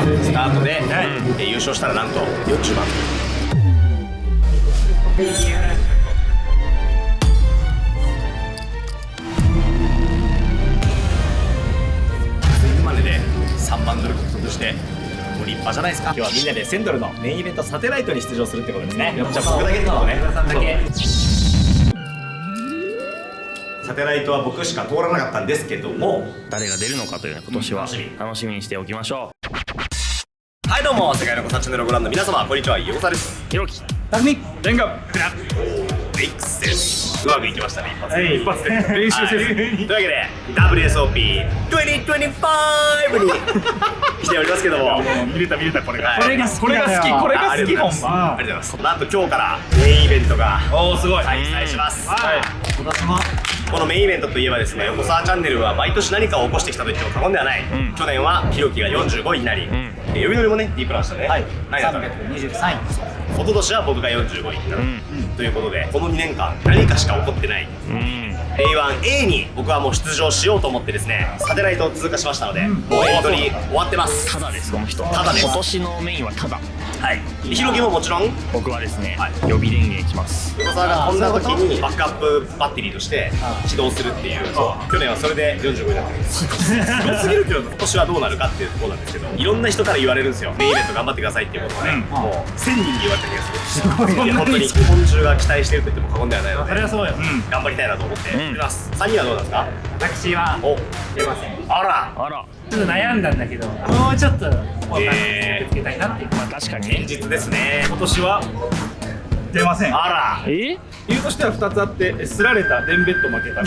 スタートで、優勝したらなんと40万。3万ドル獲得して、もう立派じゃないですか。今日はみんなで1000ドルのメインイベントサテライトに出場するってことですね。じゃあ僕だけってことね。さんだけ。サテライトは僕しか通らなかったんですけども、誰が出るのかというね、今年は楽しみにしておきましょう。はいどうも、世界の子チャンネルをご覧の皆様、こんにちは。横田です。ひろき、たくみ、レンガ、フラックスです。うまくいきましたね、一発で。一発で練習せずに。というわけで WSOP2025 に来ておりますけども、見れたこれが。これが好き、これが好き本番。ありがとうございます。なんと今日からメインイベントがおおすごい。開催します。今年もこのメインイベントといえばですね、横澤チャンネルは毎年何かを起こしてきたと言っても過言ではない。去年はひろきが45位になり、呼び乗りもね、ディープランしたね。何だったの323位。一昨年は僕が45位になる、ということで、この2年間何かしか起こってない、A1A に僕はもう出場しようと思ってですね、サテライトを通過しましたので、もうエントリー終わってます。ただです、この人。ただです。今年のメインはただ。はい。ひろきももちろん、僕はですね、予備電源します。横澤がこんな時にバックアップバッテリーとして起動するっていう、去年はそれで45になってるんです。すごすぎるけど、今年はどうなるかっていうところなんですけど、いろんな人から言われるんですよ。メインイベント頑張ってくださいっていうことをね、もう1000人に言われた気がする。すごい。本当に日本中が期待していると言っても過言ではないので、それはそうよ。頑張りたいなと思っております。3人はどうなんですか？私は出ません。あら、あら、ちょっと悩んだんだけど、もうちょっとつけたいなっていう。まあ確かにね。現実ですね。今年は出ません。あら、理由としては2つあって、すられたデンベッド負けた。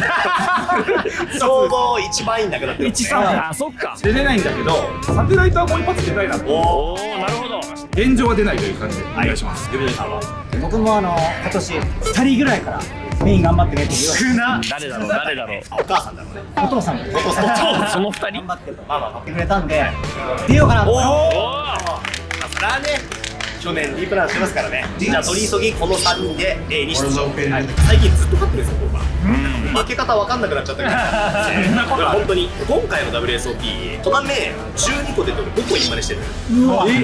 総合一番いいんなくなってますね。あ、そっか。出れないんだけど、サテライトはもう一発出たいなと。おおお、なるほど。現状は出ないという感じでお願いします。ゆみさんは僕も今年2人ぐらいからメイン頑張ってねって言われて、少な。誰だろう、誰だろう。お母さんだろうね。お父さんがお父さん。その二人。頑張ってまあまあまあ。くれたんで出ようかなと。おお。それはね、去年ディープランしてますからね。じゃあ取り急ぎこの3人で A に出場。最近ずっと勝ってるんですよ、僕は。負け方わかんなくなっちゃったけど。だから本当に今回の WSOP、トナメ12個出てる5個インマネしてる。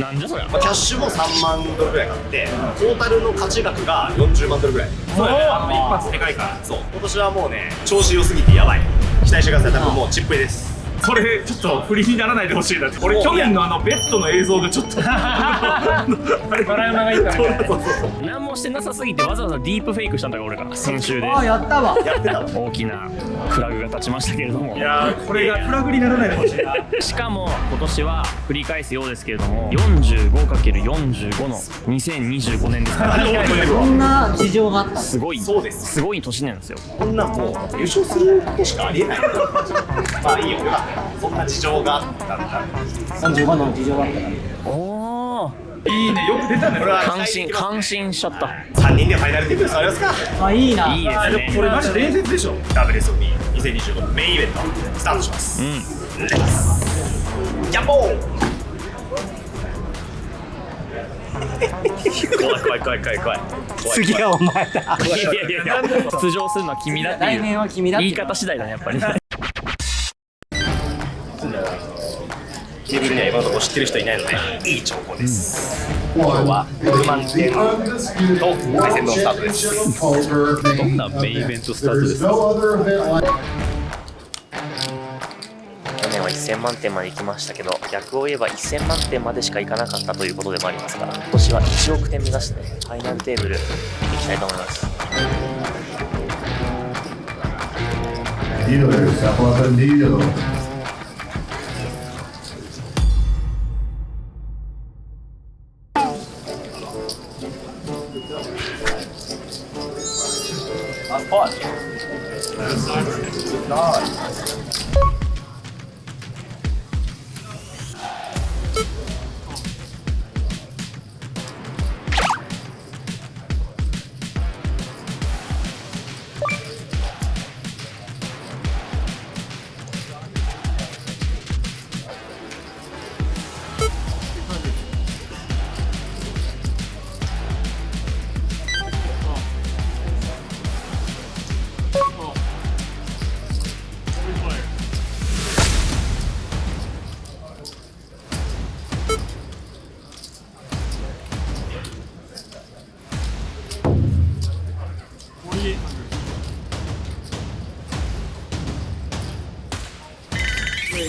なんじゃそりゃ。キャッシュも3万ドルぐらい買って、トータルの勝ち額が40万ドルぐらい。そうだね。一発でかいから。そう、今年はもうね、調子良すぎてやばい。期待してください。多分もうチップです。それちょっと振りにならないでほしいなって。俺去年のベッドの映像でちょっとあれバラ山がいいからね。何もしてなさすぎてわざわざディープフェイクしたんだから俺が先週でああやったわ。やってたわ。大きなフラグが立ちましたけれども、いやー、これがフラグにならないでほしいな。しかも今年は繰り返すようですけれども 45×45 の2025年ですからそんな事情があったんです。すごい、そうです。すごい年なんですよ。こんなんもう優勝することしかありえない。まあいいよ、よかったよ。そんな事情があったんだ。35の事情があったから。おお、いいね、よく出たね。これは感心しちゃった。 3人でファイナルティップスありますか？あいいな。いいですね。これマジ伝説でしょ。 WSOP2025 メインイベントスタートします。レッツジャンボー。怖い。次はお前だ。いや出場するのは君だって来いう年は君だって言い方次第だね、やっぱり。ケーブルには今のところ知ってる人いないのでいい情報です。今日は6万点と海鮮丼スタートです。どんなメインイベントスタートですか？去年は1000万点まで行きましたけど、逆を言えば1000万点までしか行かなかったということでもありますから、今年は1億点目指してね、ファイナルテーブル行きたいと思います。とい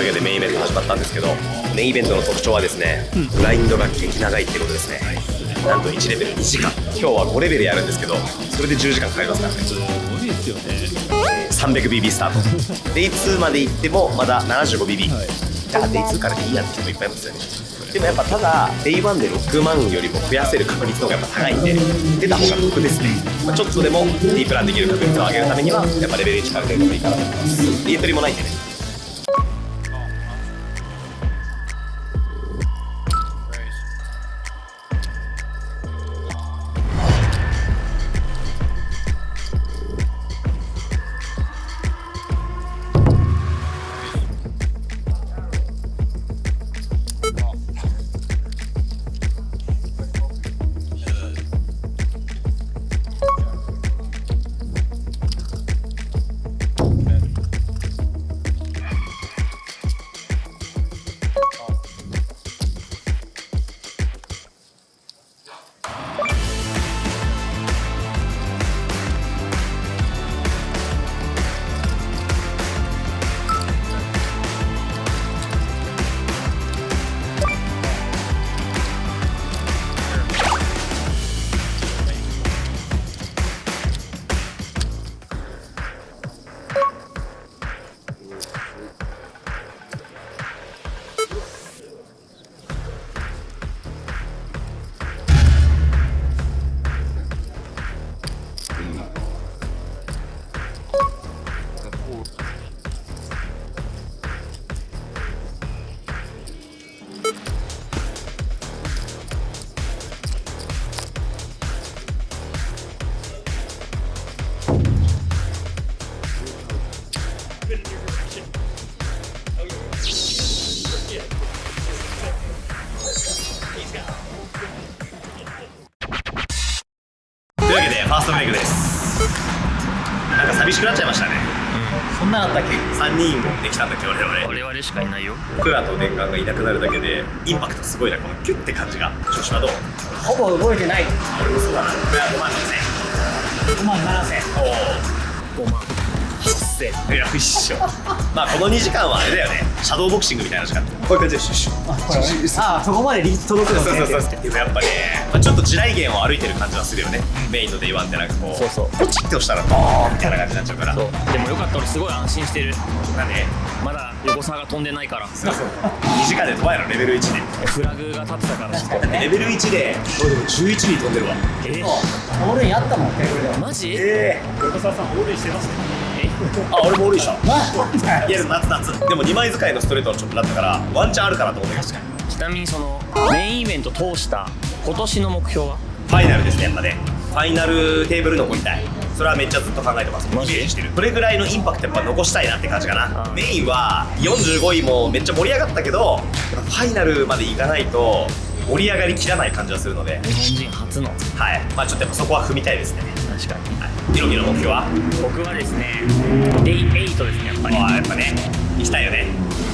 うわけでメインイベント始まったんですけど、メインイベントの特徴はですね、グラインドが激長いってことですね。なんと1レベル2時間、今日は5レベルやるんですけど、それで10時間かかりますからね。すごいですよね。300BB スタート。デイ2まで行ってもまだ 75BB、じゃあデイ2からでいいやって人もいっぱいいますよね。でもやっぱただデイ1で6万よりも増やせる確率の方がやっぱ高いんで、出た方が得ですね。ちょっとでもディープランできる確率を上げるためにはやっぱレベル1から出るのがいいかなと思います。エントリーもないんでね。というわけでファーストブレイクです。なんか寂しくなっちゃいましたね。そんなのあったっけ。 3人できたんだっけ我々。我々しかいないよ。クラと電丸がいなくなるだけでインパクトすごいな、このキュッて感じが。調子はどう？ほぼ動いてない。俺もそうだな。これは5万5万7000。おお、5万8000。いや、一緒。まあこの2時間はあれだよね、シャドーボクシングみたいな時間。こういう感じでシュッシュ。ああ、そこまでリーチ届くのそうね。そうそう。でもやっぱね、まあ、ちょっと地雷原を歩いてる感じはするよね。メインのデイワンってなんかこう、そうそうポチッと押したらドーンみたいな感じになっちゃうから。そうでもよかった、俺すごい安心してる。なんでまだ横沢が飛んでないから。そうそう。2時間で飛ばやろ、レベル1で。フラグが立ってたからちょっと。だってレベル1で、俺でも11に飛んでるわ。オールインあったもん、テーブルで。マジ？横澤さんオールインしてますね。あ、俺もオールインした。マジいや、夏。でも2枚使いのストレートはちょっとなったから、ワンチャンあるかなと思って。確かに。ちなみにそのメインイベント通した今年の目標は？ファイナルですね、やっぱね。ファイナルテーブル残りたい。それはめっちゃずっと考えてます。イメマジージしてる。それぐらいのインパクトやっぱ残したいなって感じかな。あーメインは45位もめっちゃ盛り上がったけど、ファイナルまで行かないと盛り上がりきらない感じはするので、日本人初の。はい。まあちょっとやっぱそこは踏みたいですね。確かに。はい。ヒロキの目標は？僕はですね、デイ8ですね、やっぱり。ああ、やっぱね、行きたいよね。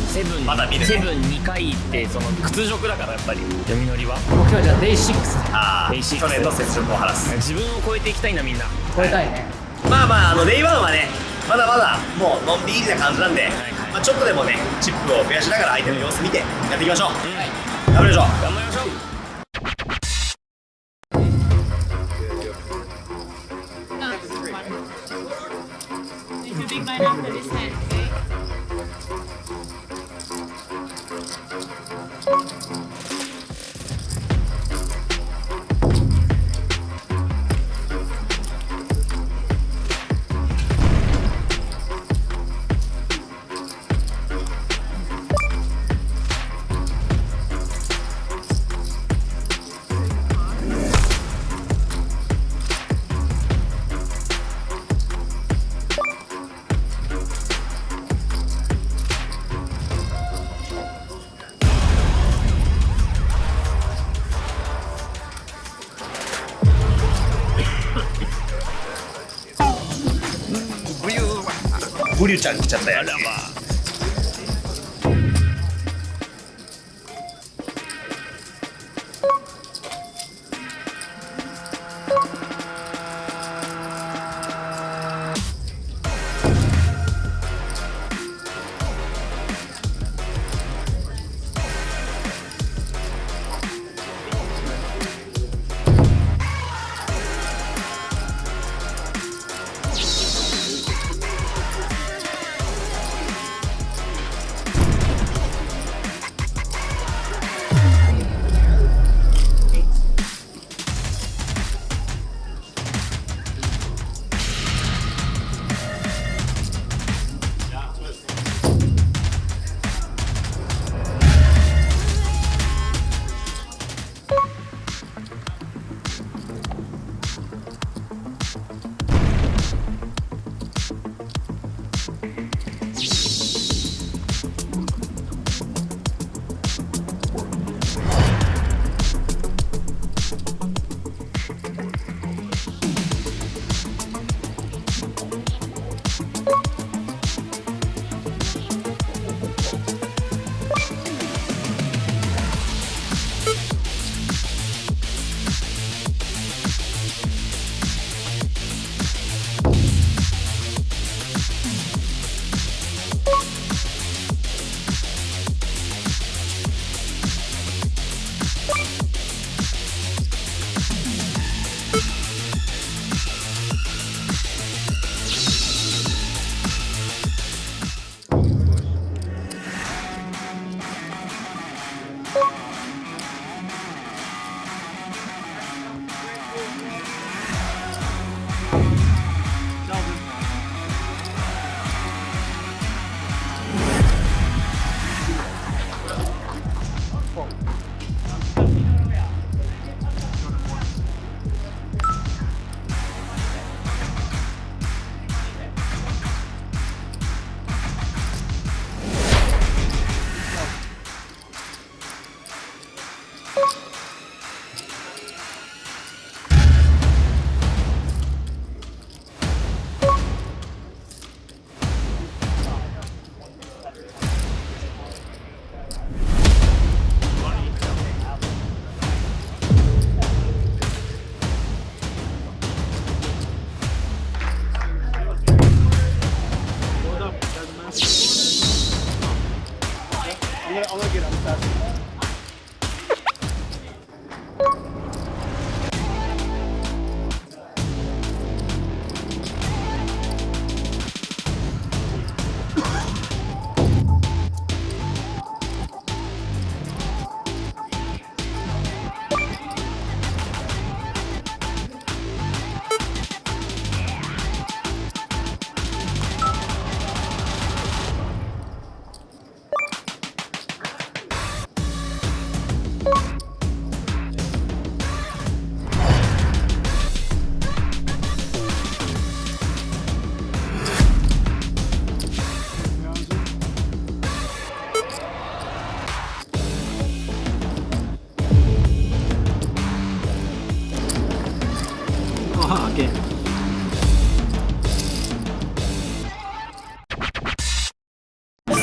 セブン、まだ見るねセブン2回行ってその屈辱だからやっぱり。読み乗りは目標じゃあデイ6ああ、ベーシック去年の雪辱を晴らす。自分を超えていきたいんだみんな。超えたいね。まあまあ、デイワンはね、まだまだもうのんびりな感じなんで、はいまあ、ちょっとでもね、チップを増やしながら相手の様子見てやっていきましょう。うん、頑張りましょう。頑張りましょう。If you big bite after this hand, okay? W ちゃん来ちゃったやつ。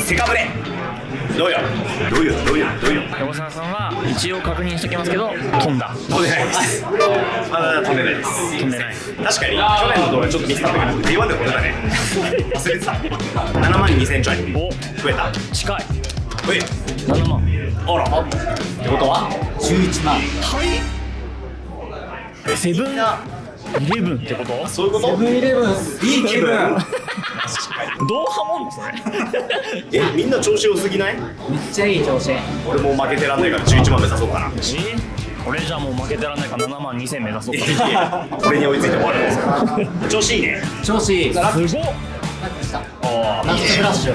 セカブレどうよ山沢さんは一応確認しておきますけど、飛んだ。飛んでないですまだ飛んでないです飛んでない。確かに去年の動画ちょっとミスったんだけど J1 で飛んでたね忘れてた7万2000ちょい増えた近い。え7万。あらってことは11万。セブンイレブンってこと？そういうことセブンイレブンいい気分。どうハモんのそれ？みんな調子良すぎないめっちゃいい調子。俺もう負けてらんないから11万目指そうかな俺じゃもう負けてらんないから7万2000目指そうかいや俺に追いついて終わるんですよ調子いいね調子いい。すごっ。ラストフラッシュ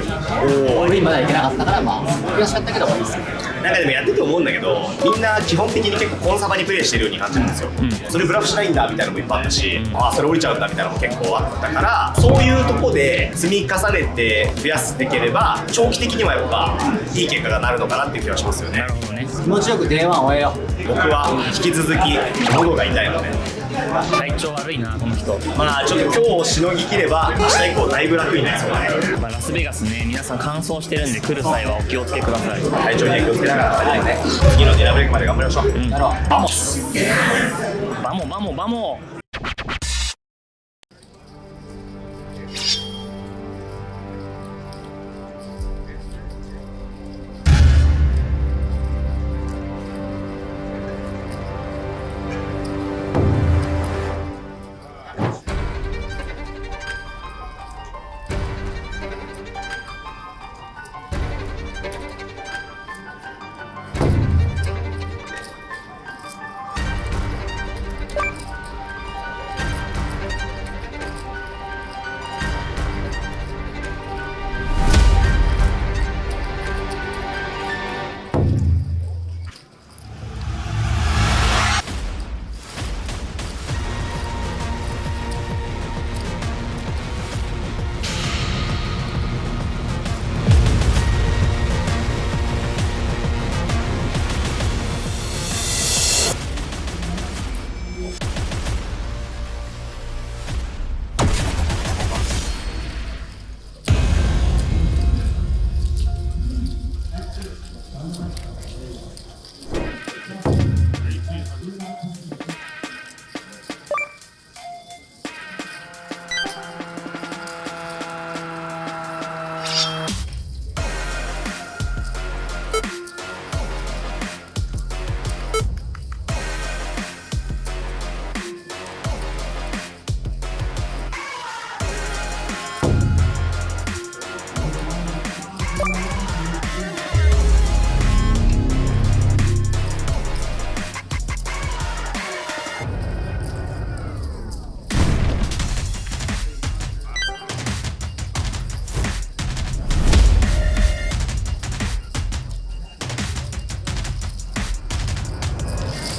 オールインまではいけなかったから、まあ悔しかったけど終わりです。なんかでもやってて思うんだけどみんな基本的に結構コンサバにプレイしてるように感じるんですよ、それブラフしないんだみたいなのもいっぱいあったし、それ降りちゃうんだみたいなのも結構あったからそういうとこで積み重ねて増やしていければ長期的にはやっぱいい結果がなるのかなっていう気はしますよね。なるほどね。気持ちよく Day1 終えよう。僕は引き続き喉が痛いので体調悪いなこの人。まあちょっと今日しのぎきれば明日以降だいぶ楽になりそうだね。まあ、ラスベガスね、皆さん乾燥してるんで来る際はお気をつけください。体調には気をつけながら2人でね、次のディナーブレイクまで頑張りましょう。バモス。バモバモバモ。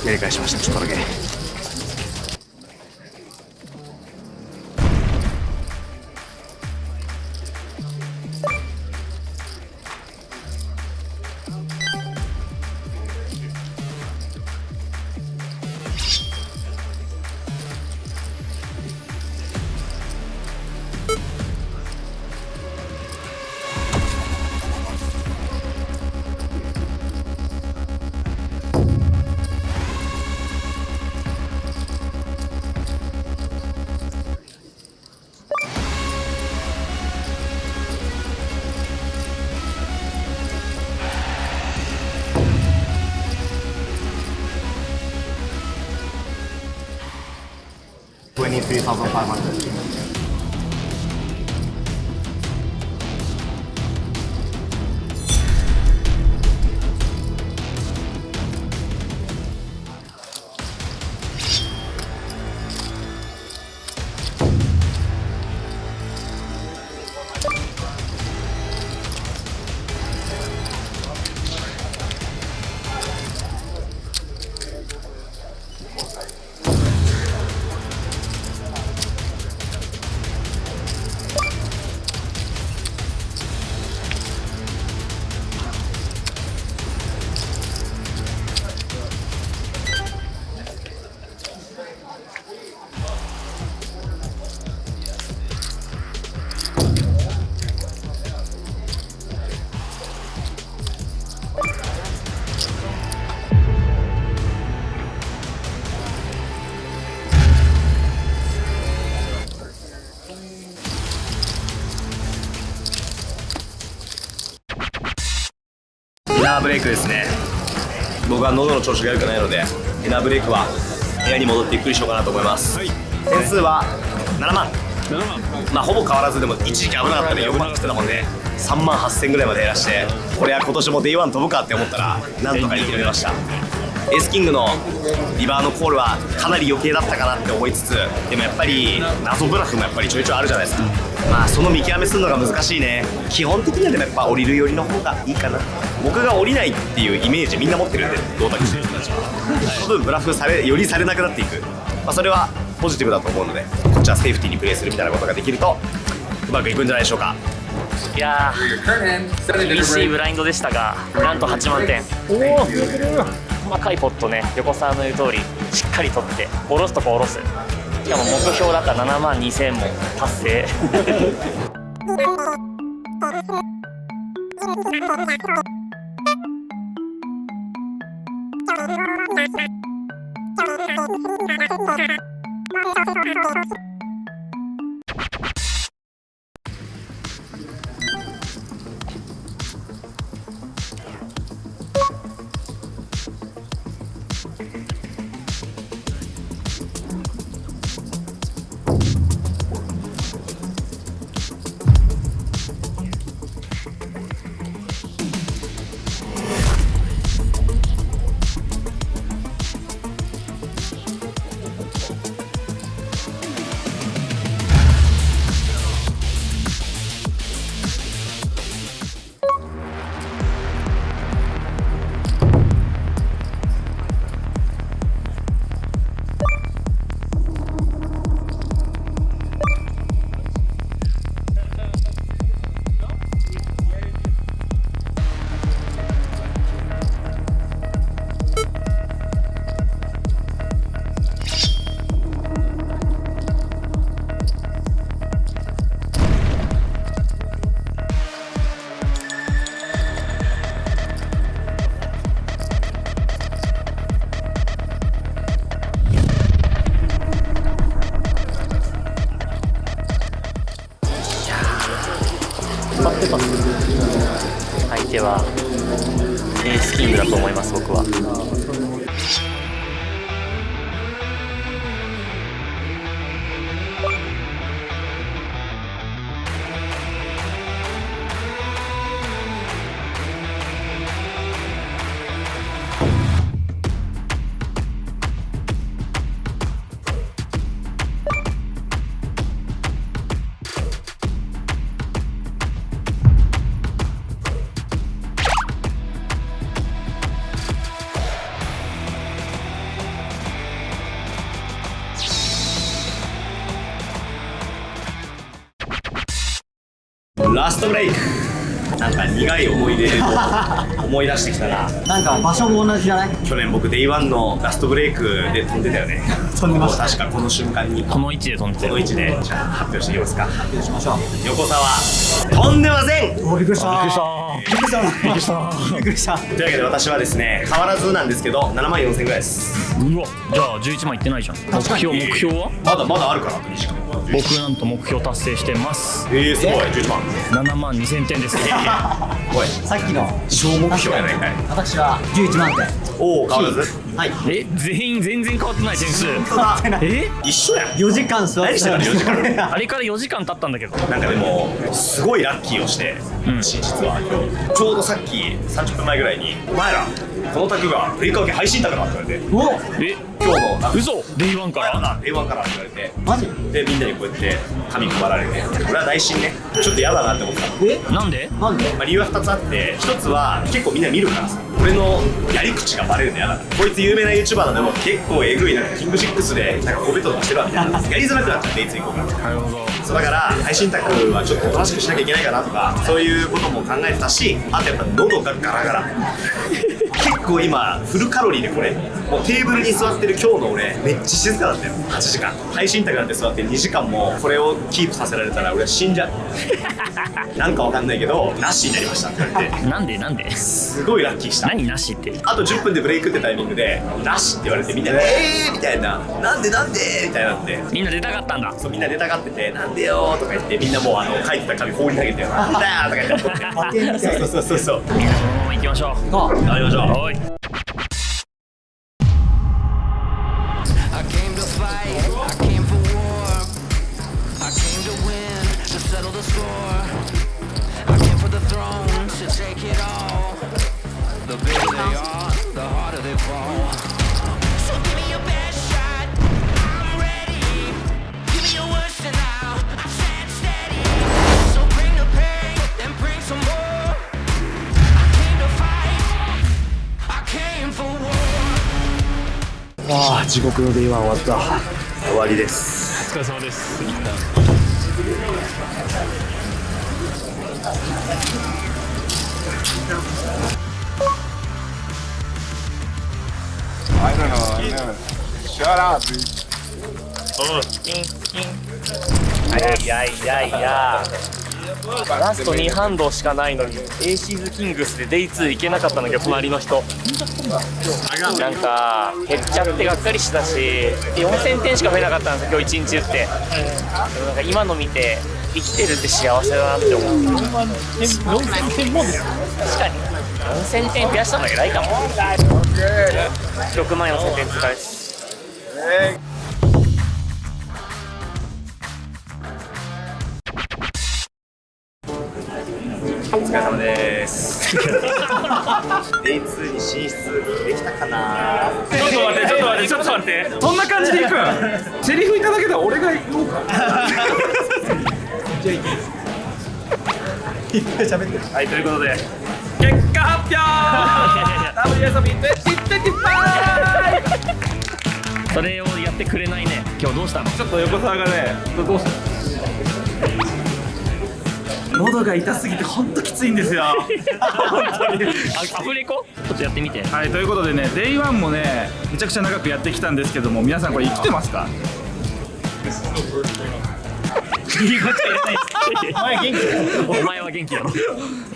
やり返しました、ちょっとだけ。23,500.ディナーブレイクですね。僕は喉の調子が良くないので、ディナーブレイクは部屋に戻ってゆっくりしようかなと思います。点数は7万。まあほぼ変わらず、でも一時期危なかったね。4万食ってたもんで3万8000ぐらいまで減らして、これは今年もデイワン飛ぶかって思ったらなんとか生き延びました。エースキングのリバーのコールはかなり余計だったかなって思いつつ、でもやっぱり謎ブラフもやっぱりちょいちょいあるじゃないですか。まあその見極めするのが難しいね。基本的にはでもやっぱ降りる寄りの方がいいかな。僕が降りないっていうイメージみんな持ってるんで、胴体してる人たちはその分ブラフよりされなくなっていく、まあ、それはポジティブだと思うので、こっちはセーフティーにプレーするみたいなことができるとうまくいくんじゃないでしょうか。いやー厳しいブラインドでしたが、なんと8万点。おお、細かいポットね、横澤の言う通りしっかり取って下ろすとこ下ろす。しかも目標だった7万2000も達成。相手はエースキングだと思います、僕は。ラストブレイク。なんか苦い思い出を思い出してきたな。なんか場所も同じじゃない？去年僕 Day1 のラストブレイクで飛んでたよね。飛んでました。確かこの瞬間にこの位置で飛んでこの位置でじゃあ発表していきますか。発表しましょう。横澤飛んでません。お、びっくりした。びっくりした。びっくりした。びっくりした。というわけで私はですね、変わらずなんですけど7万4000ぐらいです。うわ、じゃあ11万いってないじゃん。目標は？まだあるから2時間。僕なんと目標達成してます。すごい11万。7万2000点ですね。おいさっきの小目標やないかい。私は11万点。おお変わらず。はい。全員全然変わってない点数。一緒やん。4時間座ってたら何してたの4時間あれから4時間経ったんだけど。なんかでもすごいラッキーをして、寝室は今日ちょうどさっき30分前ぐらいに「お前らこの卓がブレイク明け配信卓だ」って言われてお、今日のなんか嘘 Day1 からDay1 からって言われて、マジ？でみんなにこうやって紙配られて、俺は内心ねちょっと嫌だなって思ったの。なんで？なんで？理由は2つあって、1つは結構みんな見るからさ、俺のやり口がバレるの嫌だから。こいつ有名な YouTuber なんでも結構えぐいなんかキング6でなんかコメントとかしてるわみたいな、やりづらくなっちゃっていつ行こうか。なるほど。そうだから配信卓はちょっとおとなしくしなきゃいけないかなとか、そういうことも考えてたし、あとやっぱ喉がガラガラ結構今フルカロリーでこれもうテーブルに座ってる今日の俺めっちゃ静かだったよ。8時間配信卓なんて座って2時間もこれをキープさせられたら俺は死んじゃうなんかわかんないけどなしになりましたって言われて、なんですごいラッキーした。何なしって？あと10分でブレイクってタイミングでなしって言われて、みんなみたいな、なんでみたいになって、みんな出たかったんだ。そうみんな出たがってて、なんでよーとか言って、みんなもう書いてた紙放り投げて、なんだーとか言って怒って、そうみんなそのまま行きましょう。頑張りましょう。はい。 I came to fight, I came for war. I came to win, to settle the score. I came for the throne, to take it all. The bigger they are, the harder they fall. So give me your best shot, I'm ready. Give me your worst and I stand steady. So bring the pain, then bring some more. I came to fight, I came for war. ああ、地獄の Day1 終わった。終わりです。お疲れ様です。いやいやいやラスト2ハンドしかないのにエーシーズキングスでデイ2行けなかったのが隣の人なんか減っちゃってがっかりしたし4000点しか増えなかったんですよ今日1日打ってでもなんか今の見て生きてるって幸せだなって思う4000点もんですよ。確かに4000点増やしたの偉いかも6万4000点使いですお疲れ様ですデイ2に進出できたかな。ちょっと待ってちょっと待ってちょっと待ってそんな感じでいくんセリフいただけたら俺が言おうかはいということで結果発表WSB2025 それをやってくれないね今日どうしたのちょっと横澤がねどうした喉が痛すぎてほんときついんですよアフレコちょっとやってみてはいということでね Day1 もねめちゃくちゃ長くやってきたんですけども皆さんこれ生きてますかお前元気だろお前は元気だろ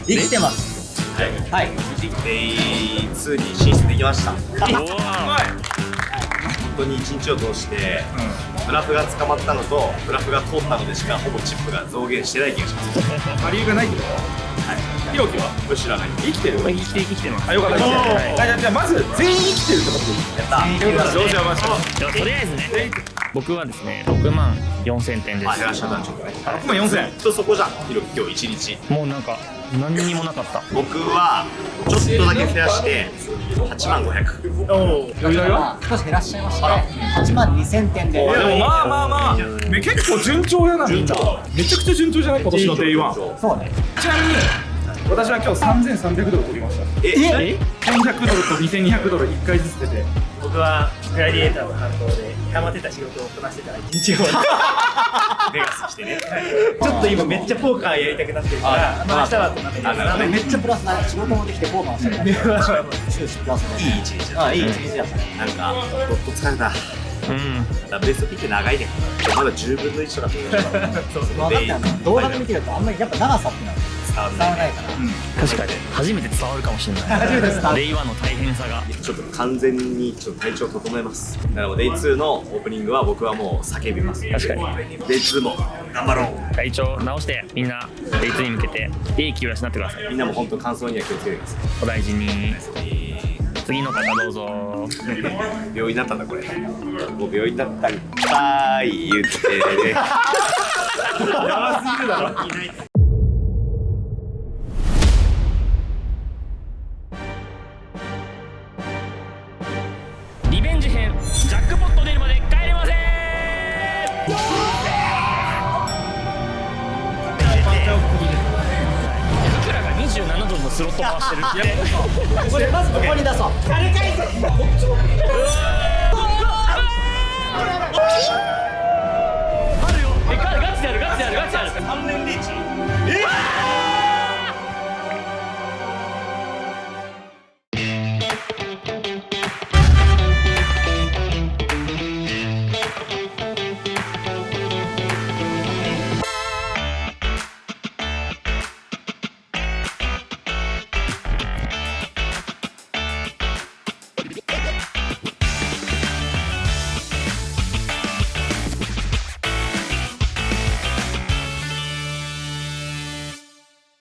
生きてます。はい。デイ2に進出できました。本当に1日を通してブラフが捕まったのとブラフが通ったのでしかほぼチップが増減してない気がします。理由がないってことひろきはむしろない。生きてる生きてますあよかった生きてるはいじゃあまず全員生きてるってことでいいやった上司はまずではとりあえずね僕はですね6万4000点ですあ、減らしちゃったちょっとね。6万4000ずっとそこじゃん、ひろき今日1日。もうなんか何にもなかった僕はちょっとだけ増やして8万500。余裕だよ少し減らしちゃいましたね。8万2000点で。でもまあまあまあ結構順調やなみんなめちゃくちゃ順調じゃない今年の Day1 そうね。ちなみに私は今日3300ドル取りましたえ400ドルと2200ドル1回ずつ出て僕はグラディエーターの担当で溜まってた仕事をこなしてたら1日後にベガス来てね。ちょっと今めっちゃポーカーやりたくなってるからまあ明日はこんな感じでめっちゃプラスな仕事もできてフォーマンスしたから終始プラスで。いい一日だ。あいい一日だったね。なんかどっと疲れた。WSP って長いね。まだ10分の1とかって言いましたから。分かったの。動画で見てるとあんまりやっぱ長さっていうのは伝わんな。伝わらないいから。確かに初めて伝わるかもしれない初めて伝わる。令和の大変さがちょっと完全にちょっと体調整えます。だからもう Day2 のオープニングは僕はもう叫びます。確かに Day2 も頑張ろう。体調直してみんなデイツに向けていい気を養ってくださいみんなも本当感想には気をつけてください。お大事に次の方どうぞ病院だったんだこれ。もう病院だったんかーい言ってね。やばすぎるだろ。リベンジ編ジャックポット出るまで帰れません僕らが27ドルのスロット回してるって